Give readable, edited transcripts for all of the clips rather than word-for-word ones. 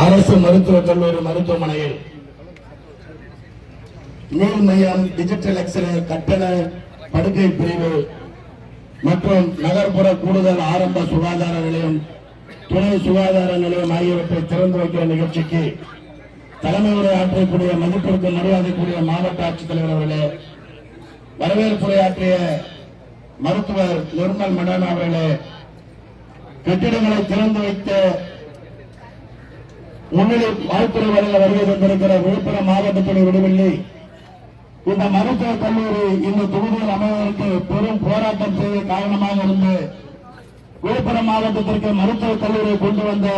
அரசு மருத்துவக் கல்லூரி மருத்துவமனையில் நீல் மையம், டிஜிட்டல் எக்ஸ்ரே, கட்டண படுக்கை பிரிவு மற்றும் நகர்ப்புற கூடுதல் ஆரம்ப சுகாதார நிலையம், துணை சுகாதார நிலையம் ஆகியவற்றை திறந்து வைக்கிற நிகழ்ச்சிக்கு தலைமை உரை ஆற்றக்கூடிய மதிப்பிற்கு மரியாதைக்குரிய மாவட்ட ஆட்சித்தலைவர் அவர்களே, வரவேற்புரையாற்றிய மருத்துவர் நிர்மல் மடானா அவர்களே, கட்டிடங்களை திறந்து வைத்த முன்னிலை வாழ்த்துறை வழங்க வருகை தந்திருக்கிற விழுப்புரம் மாவட்டத்துடைய விடுவில்லை இந்த மருத்துவக் கல்லூரி இந்த தொகுதியில் அமைவதற்கு பெரும் போராட்டம் செய்த காரணமாக இருந்து விழுப்புரம் மாவட்டத்திற்கு மருத்துவக் கல்லூரியை கொண்டு வந்த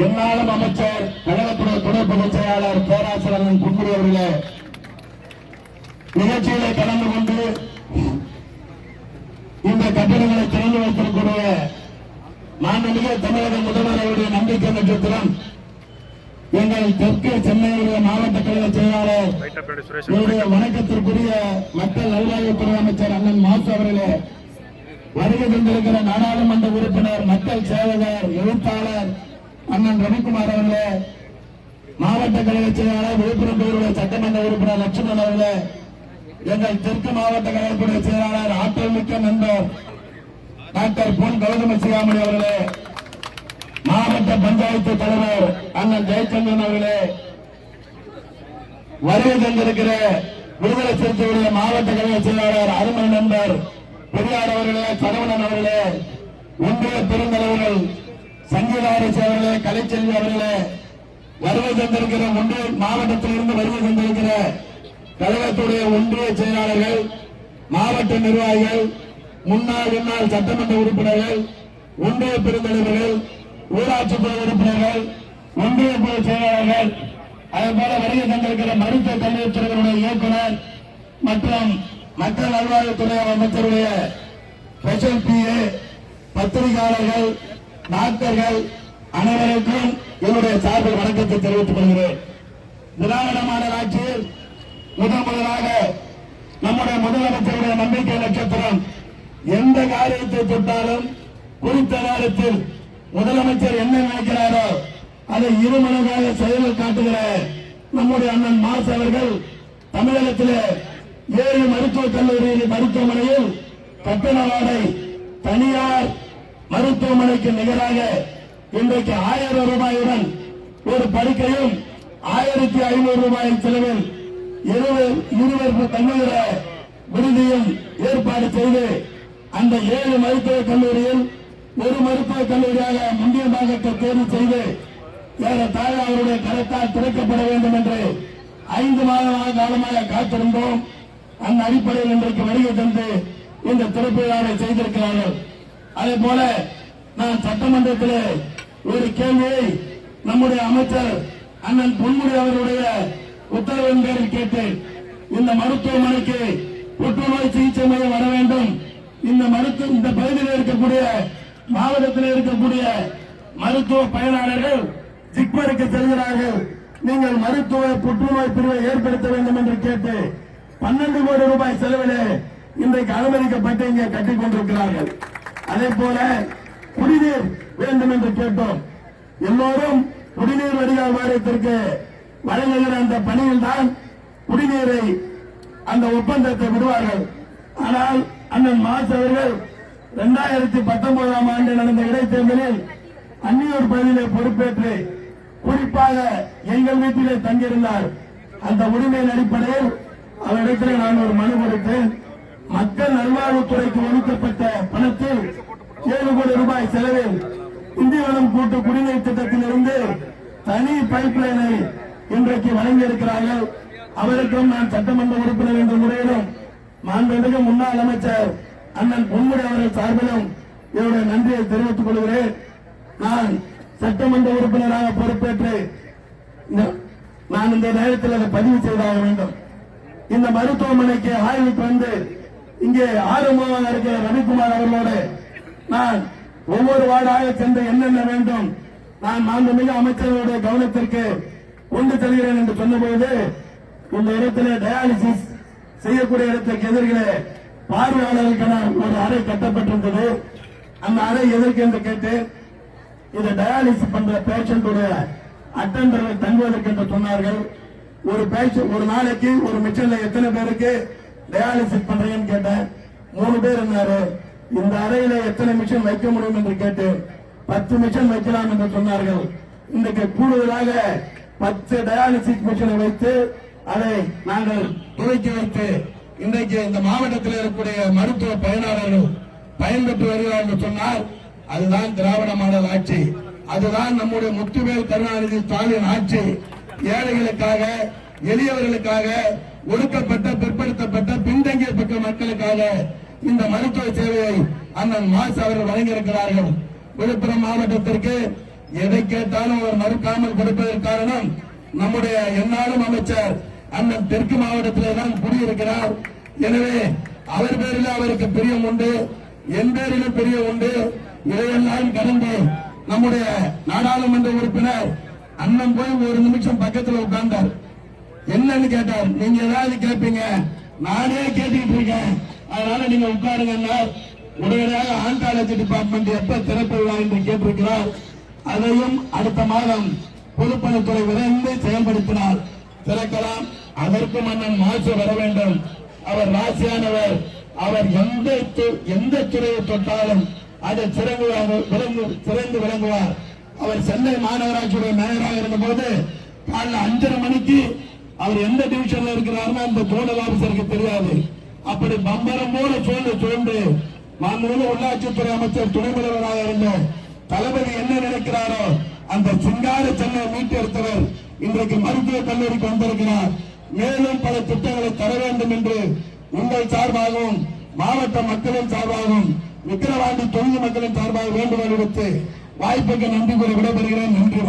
எந்நாளும் அமைச்சர், கழகத்துடைய துணை பொதுச் செயலாளர் பேராசிரியர் குன்முடி அவர்களே, நிகழ்ச்சிகளை கலந்து கொண்டு இந்த கட்டிடங்களை திறந்து வைத்திருக்கூடிய மாண்புமிகு தமிழக முதல்வர் அவருடைய நம்பிக்கை நட்சத்திரம் எங்கள் தெற்கு சென்னையுடைய மாவட்ட கழக செயலாளர், என்னுடைய வணக்கத்திற்குரிய மக்கள் நல்வாழ்வுத்துறை அமைச்சர் அண்ணன் மாசு அவர்களே, வருகை தந்திருக்கிற நாடாளுமன்ற உறுப்பினர், மக்கள் சேவகர், எழுத்தாளர் அண்ணன் ரவிக்குமார் அவர்களே, மாவட்ட கழக செயலாளர் விழுப்புரம் பேருடைய சட்டமன்ற உறுப்பினர் லட்சுமணன் அவர்களே, எங்கள் தெற்கு மாவட்ட கழகத்துடைய செயலாளர், ஆற்றல் மிக்க நண்பர் டாக்டர் பொன் கௌதம சிகாமணி அவர்களே, மாவட்ட பஞ்சாயத்து தலைவர் அண்ணன் ஜெயச்சந்திரன் அவர்களே, வருகை தந்திருக்கிற விடுதலை சிறுத்தைகளுடைய மாவட்ட கழக செயலாளர் அருமை நண்பர் பெரியார் அவர்களே, சரவணன் அவர்களே, ஒன்றிய பெருந்தலைவர்கள் சங்கீதாரிசி அவர்களே, கலைச்செல்வி அவர்களே, வருகை தந்திருக்கிற ஒன்றிய மாவட்டத்திலிருந்து வருகை தந்திருக்கிற கழகத்துடைய ஒன்றிய செயலாளர்கள், மாவட்ட நிர்வாகிகள், முன்னாள் சட்டமன்ற உறுப்பினர்கள், ஒன்றிய பெருந்தலைவர்கள், ஊராட்சி குழு உறுப்பினர்கள், ஒன்றிய குழு செயலாளர்கள், அதேபோல வருகை தந்திருக்கிற மருத்துவக் கல்லூரித்துறையினுடைய இயக்குநர் மற்றும் மக்கள் நல்வாழ்வுத்துறை அமைச்சருடைய ஸ்பெஷல் பிஏ, பத்திரிகையாளர்கள், டாக்டர்கள் அனைவருக்கும் என்னுடைய சார்பில் வணக்கத்தை தெரிவித்துக் கொள்கிறேன். திராவிட மாடல் ஆட்சியில் முதலாக நம்முடைய முதலமைச்சருடைய நம்பிக்கை நட்சத்திரம் எந்த காரியத்தை தொட்டாலும் குறித்த நேரத்தில் முதலமைச்சர் என்ன நினைக்கிறாரோ அதை இருமனதாக செயலில் காட்டுகிற நம்முடைய அண்ணன் மாசு அவர்கள் தமிழகத்திலே 7 மருத்துவக் கல்லூரி மருத்துவமனையில் கட்டண வாடகை தனியார் மருத்துவமனைக்கு நிகராக இன்றைக்கு 1000 ரூபாயுடன் ஒரு படுக்கையும் 1500 ரூபாய் செலவில் இருவருக்கு தங்குகிற விடுதியும் ஏற்பாடு செய்து அந்த 7 மருத்துவக் கல்லூரியில் ஒரு மருத்துவக் கல்லூரியாக முந்திய பாகத்தை தேர்வு செய்து ஏறத்தாழ அவருடைய கருத்தால் திறக்கப்பட வேண்டும் என்று 5 மாத காலமாக காத்திருந்தோம். அந்த அடிப்படையில் இன்றைக்கு வருகை தந்து இந்த திறப்பு விழாவை செய்திருக்கிறார்கள். அதே போல நான் சட்டமன்றத்தில் ஒரு கேள்வியை நம்முடைய அமைச்சர் அண்ணன் பொன்முடி அவருடைய உத்தரவின் பேரில் கேட்டேன். இந்த மருத்துவமனைக்கு புற்றுநோய் சிகிச்சை மையம் வர வேண்டும். இந்த பகுதியில் இருக்கக்கூடிய மாவட்டத்தில் இருக்கக்கூடிய மருத்துவ பயனாளர்கள் ஜிப்மருக்கு செல்கிறார்கள். நீங்கள் மருத்துவ புற்றுநோய் பிரிவை ஏற்படுத்த வேண்டும் என்று கேட்டு 12 கோடி ரூபாய் செலவிலே இன்றைக்கு அனுமதிக்கப்பட்டு இங்கே கட்டிக் கொண்டிருக்கிறார்கள். அதே போல குடிநீர் வேண்டும் என்று கேட்டோம். எல்லோரும் குடிநீர் வடிகால் வாரியத்திற்கு வழங்குகிற அந்த பணியில் தான் குடிநீரை அந்த ஒப்பந்தத்தை விடுவார்கள். ஆனால் அண்ணன் மாசு அவர்கள் 2019ஆம் ஆண்டு நடந்த இடைத்தேர்தலில் அந்நியூர் பகுதியிலே பொறுப்பேற்று குறிப்பாக எங்கள் வீட்டிலே தங்கியிருந்தார். அந்த உரிமையின் அடிப்படையில் அவரிடத்தில் நான் ஒரு மனு கொடுத்தேன். மக்கள் நல்வாழ்வுத்துறைக்கு ஒதுக்கப்பட்ட பணத்தில் 7 கோடி ரூபாய் செலவில் இந்தியவனம் கூட்டு குடிநீர் திட்டத்திலிருந்து தனி பைப் லைனை இன்றைக்கு வழங்கியிருக்கிறார்கள். அவருக்கும் நான் சட்டமன்ற உறுப்பினர் என்ற முறையிலும் மாண்புமிகு முன்னாள் அமைச்சர் அண்ணன் பொன்முடி அவர்கள் சார்பிலும் என்னுடைய நன்றியை தெரிவித்துக் கொள்கிறேன். நான் சட்டமன்ற உறுப்பினராக பொறுப்பேற்று நான் இந்த நேரத்தில் அதை பதிவு செய்தாக வேண்டும். இந்த மருத்துவமனைக்கு ஆய்வுக்கு வந்து இங்கே ஆரம்பமாக இருக்கிற ரவிக்குமார் அவர்களோடு நான் ஒவ்வொரு வார்டாக சென்று என்னென்ன வேண்டும் நான் மாண்புமிகு அமைச்சர்களுடைய கவனத்திற்கு கொண்டு செல்கிறேன் என்று சொன்னபோது இந்த இடத்திலே டயாலிசிஸ் செய்யக்கூடிய இடத்திற்கு எதிர்களே பார்வையாளர்களுக்கான ஒரு அறை கட்டப்பட்டிருந்தது. அந்த அறை எதற்கு என்று கேட்டு இது டயாலிசிஸ் பண்ற பேஷண்டுடைய அட்டெண்டர்கள் தங்குவதற்கு என்று சொன்னார்கள். ஒரு நாளைக்கு ஒரு மிஷன்ல எத்தனை பேருக்கு டயாலிசிஸ் பண்றீங்கன்னு கேட்டேன். 3 பேர் இருந்தாரு. இந்த அறையில எத்தனை மிஷன் வைக்க முடியும் என்று கேட்டு 10 மிஷன் வைக்கலாம் என்று சொன்னார்கள். இன்றைக்கு கூடுதலாக 10 டயாலிசிஸ் மிஷனை வைத்து அதை நாங்கள் துவக்கி வைத்து இன்றைக்கு இந்த மாவட்டத்தில் இருக்கக்கூடிய மருத்துவ பயனாளர்கள் பயன்பெற்று வருகிறார் என்று சொன்னால் அதுதான் திராவிட மாடல் ஆட்சி, அதுதான் நம்முடைய முத்துவேல் கருணாநிதி ஸ்டாலின் ஆட்சி. ஏழைகளுக்காக, எளியவர்களுக்காக, ஒடுக்கப்பட்ட, பிற்படுத்தப்பட்ட, பின்தங்கியப்பட்ட மக்களுக்காக இந்த மருத்துவ சேவையை அண்ணன் மாஸ் அவர்கள் வழங்கியிருக்கிறார்கள். விழுப்புரம் மாவட்டத்திற்கு எதை கேட்டாலும் அவர் மறுக்காமல் கொடுப்பதற்கு காரணம் நம்முடைய எந்நாளும் அமைச்சர் அண்ணன் தெற்கு மாவட்டத்திலே தான் குடியிருக்கிறார். எனவே அவர் பேரில் அவருக்கு பிரியம் உண்டு, என் பேரிலும் பிரியம் உண்டு. இதையெல்லாம் கடந்து நம்முடைய நாடாளுமன்ற உறுப்பினர் அண்ணன் போய் ஒரு நிமிஷம் பக்கத்தில் உட்கார்ந்தார். என்னன்னு கேட்டார். நீங்க ஏதாவது கேட்பீங்க, நானே கேட்டுக்கிட்டு இருக்கேன், அதனால நீங்க உட்காருங்க. உடனடியாக ஆன்காலஜி டிபார்ட்மெண்ட் எப்ப திறப்பில்லா என்று கேட்டிருக்கிறார். அதையும் அடுத்த மாதம் பொதுப்பணித்துறை விரைந்து செயல்படுத்தினால் திறக்கலாம். அதற்கு மன்னன் மாசு வர வேண்டும். அவர் ராசியானவர். அவர் எந்த துறையை தொட்டாலும் அதை சிறந்து விளங்குவார். அவர் சென்னை மாநகராட்சியுடைய மேயராக இருந்த போது காலைல 5:30 மணிக்கு அவர் எந்த டிவிஷன்ல இருக்கிறாருன்னு அந்த ஜோனல் ஆபீசருக்கு தெரியாது. அப்படி பம்பரம் போல சூழ்ந்து மாண்புமிகு உள்ளாட்சித்துறை அமைச்சர் துணை முதல்வராக இருந்த தளபதி என்ன நினைக்கிறாரோ அந்த சிங்கார சென்னை மீட்டெடுத்தவர் இன்றைக்கு மருத்துவக் கல்லூரிக்கு வந்திருக்கிறார். மேலும் பல திட்டங்களை தர வேண்டும் என்று உங்கள் சார்பாகவும் மாவட்ட மக்களின் சார்பாகவும் விக்கிரவாண்டி தொகுதி மக்களின் சார்பாக வேண்டுகோள் விடுத்து வாய்ப்புக்கு நன்றி கூறி விடைபெறுகிறேன். நன்றி.